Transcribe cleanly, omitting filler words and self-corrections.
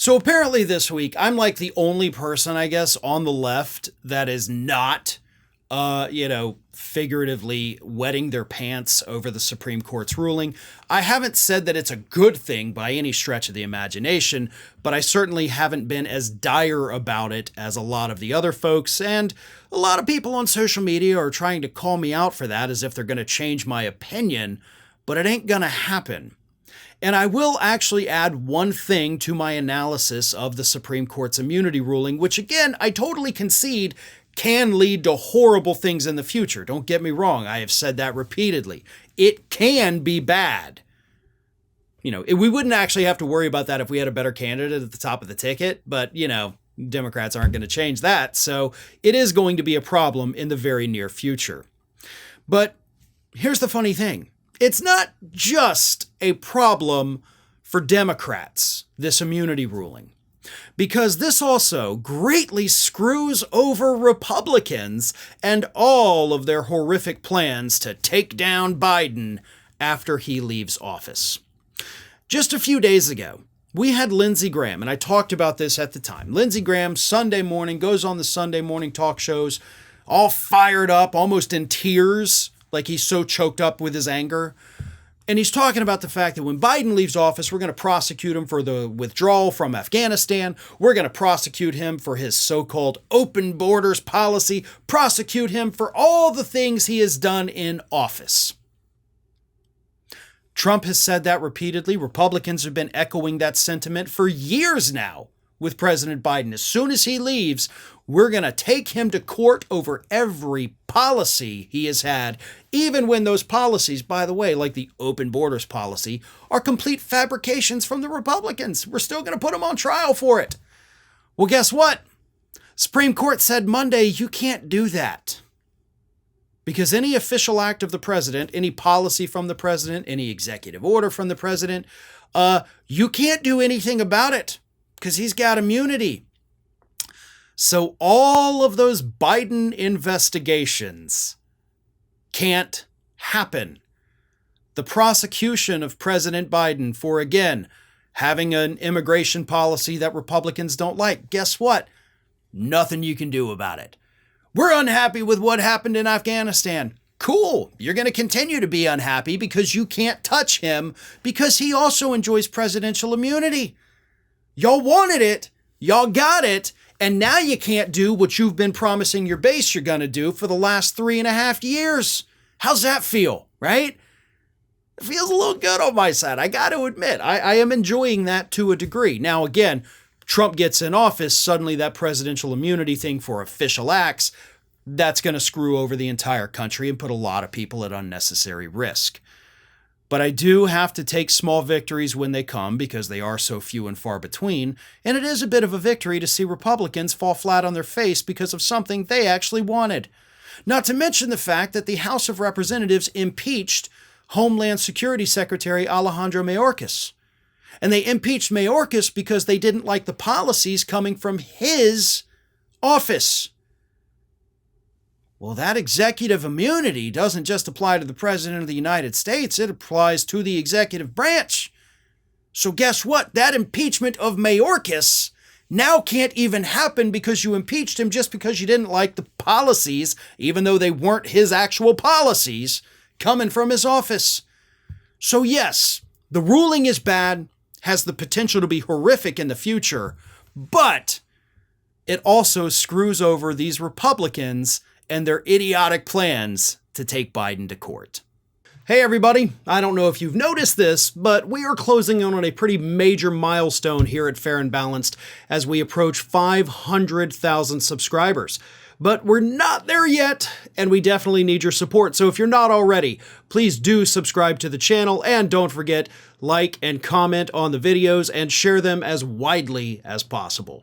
So apparently this week, I'm like the only person, I guess, on the left that is not, figuratively wetting their pants over the Supreme Court's ruling. I haven't said that it's a good thing by any stretch of the imagination, but I certainly haven't been as dire about it as a lot of the other folks, and a lot of people on social media are trying to call me out for that as if they're going to change my opinion, but it ain't going to happen. And I will actually add one thing to my analysis of the Supreme Court's immunity ruling, which again, I totally concede can lead to horrible things in the future. Don't get me wrong. I have said that repeatedly. It can be bad. We wouldn't actually have to worry about that if we had a better candidate at the top of the ticket, but, Democrats aren't going to change that. So it is going to be a problem in the very near future. But here's the funny thing. It's not just a problem for Democrats, this immunity ruling, because this also greatly screws over Republicans and all of their horrific plans to take down Biden after he leaves office. Just a few days ago, we had Lindsey Graham, and I talked about this at the time. Lindsey Graham, Sunday morning, goes on the Sunday morning talk shows, all fired up, almost in tears, like he's so choked up with his anger. And he's talking about the fact that when Biden leaves office, we're going to prosecute him for the withdrawal from Afghanistan. We're going to prosecute him for his so-called open borders policy, prosecute him for all the things he has done in office. Trump has said that repeatedly. Republicans have been echoing that sentiment for years now with President Biden. As soon as he leaves, we're going to take him to court over every policy he has had, even when those policies, by the way, like the open borders policy, are complete fabrications from the Republicans. We're still going to put him on trial for it. Well, guess what? Supreme Court said Monday, you can't do that. Because any official act of the president, any policy from the president, any executive order from the president, you can't do anything about it because he's got immunity. So all of those Biden investigations can't happen. The prosecution of President Biden for, again, having an immigration policy that Republicans don't like, guess what? Nothing you can do about it. We're unhappy with what happened in Afghanistan. Cool. You're going to continue to be unhappy because you can't touch him because he also enjoys presidential immunity. Y'all wanted it. Y'all got it. And now you can't do what you've been promising your base you're going to do for the last 3.5 years. How's that feel, right? It feels a little good on my side. I got to admit, I am enjoying that to a degree. Now, again, Trump gets in office, suddenly that presidential immunity thing for official acts, that's going to screw over the entire country and put a lot of people at unnecessary risk. But I do have to take small victories when they come because they are so few and far between, and it is a bit of a victory to see Republicans fall flat on their face because of something they actually wanted. Not to mention the fact that the House of Representatives impeached Homeland Security Secretary Alejandro Mayorkas. And they impeached Mayorkas because they didn't like the policies coming from his office. Well, that executive immunity doesn't just apply to the President of the United States, it applies to the executive branch. So guess what? That impeachment of Mayorkas now can't even happen because you impeached him just because you didn't like the policies, even though they weren't his actual policies, coming from his office. So yes, the ruling is bad, has the potential to be horrific in the future, but it also screws over these Republicans and their idiotic plans to take Biden to court. Hey everybody, I don't know if you've noticed this, but we are closing in on a pretty major milestone here at Fair and Balanced as we approach 500,000 subscribers. But we're not there yet, and we definitely need your support. So if you're not already, please do subscribe to the channel, and don't forget, like and comment on the videos and share them as widely as possible.